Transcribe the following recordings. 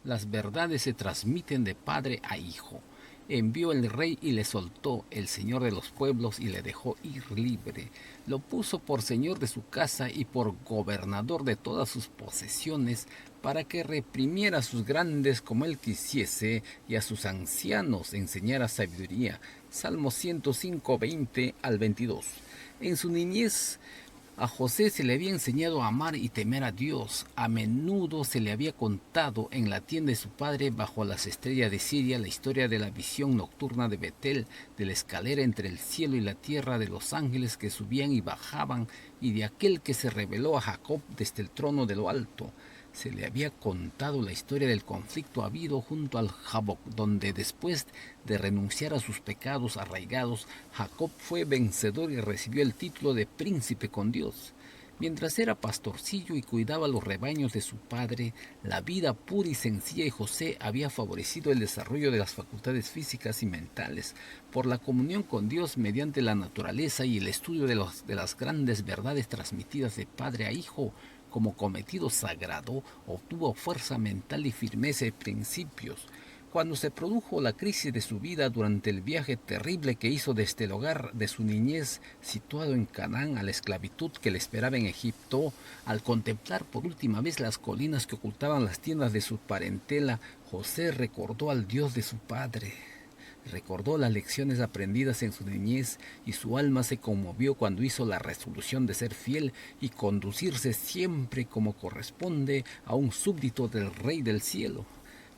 Las verdades se transmiten de padre a hijo. Envió el rey y le soltó, el señor de los pueblos, y le dejó ir libre. Lo puso por señor de su casa y por gobernador de todas sus posesiones, para que reprimiera a sus grandes como él quisiese, y a sus ancianos enseñara sabiduría. Salmo 105, 20 al 22. En su niñez a José se le había enseñado a amar y temer a Dios. A menudo se le había contado en la tienda de su padre bajo las estrellas de Siria la historia de la visión nocturna de Betel, de la escalera entre el cielo y la tierra, de los ángeles que subían y bajaban, y de aquel que se reveló a Jacob desde el trono de lo alto. Se le había contado la historia del conflicto habido junto al Jaboc, donde después de renunciar a sus pecados arraigados, Jacob fue vencedor y recibió el título de príncipe con Dios. Mientras era pastorcillo y cuidaba los rebaños de su padre, la vida pura y sencilla de José había favorecido el desarrollo de las facultades físicas y mentales por la comunión con Dios mediante la naturaleza y el estudio de las grandes verdades transmitidas de padre a hijo como cometido sagrado. Obtuvo fuerza mental y firmeza de principios. Cuando se produjo la crisis de su vida durante el viaje terrible que hizo desde el hogar de su niñez situado en Canaán a la esclavitud que le esperaba en Egipto, al contemplar por última vez las colinas que ocultaban las tiendas de su parentela, José recordó al Dios de su padre. Recordó las lecciones aprendidas en su niñez y su alma se conmovió cuando hizo la resolución de ser fiel y conducirse siempre como corresponde a un súbdito del Rey del Cielo.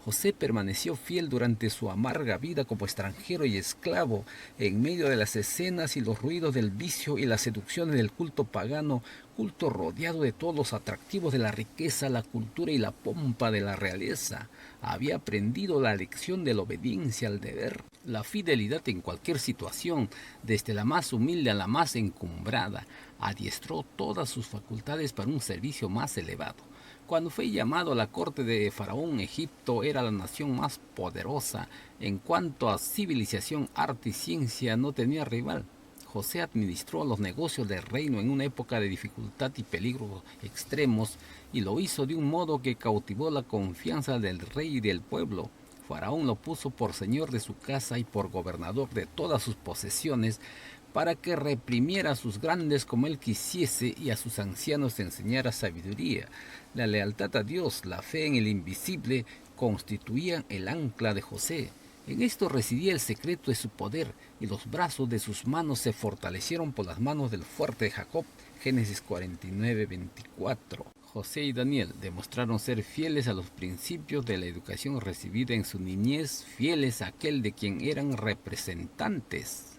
José permaneció fiel durante su amarga vida como extranjero y esclavo, en medio de las escenas y los ruidos del vicio y las seducciones del culto pagano, culto rodeado de todos los atractivos de la riqueza, la cultura y la pompa de la realeza. Había aprendido la lección de la obediencia al deber, la fidelidad en cualquier situación, desde la más humilde a la más encumbrada. Adiestró todas sus facultades para un servicio más elevado. Cuando fue llamado a la corte de Faraón, Egipto era la nación más poderosa. En cuanto a civilización, arte y ciencia, no tenía rival. José administró los negocios del reino en una época de dificultad y peligros extremos, y lo hizo de un modo que cautivó la confianza del rey y del pueblo. Faraón lo puso por señor de su casa y por gobernador de todas sus posesiones, para que reprimiera a sus grandes como él quisiese y a sus ancianos enseñara sabiduría. La lealtad a Dios, la fe en el invisible, constituían el ancla de José. En esto residía el secreto de su poder, y los brazos de sus manos se fortalecieron por las manos del fuerte Jacob. Génesis 49:24. José y Daniel demostraron ser fieles a los principios de la educación recibida en su niñez, fieles a aquel de quien eran representantes.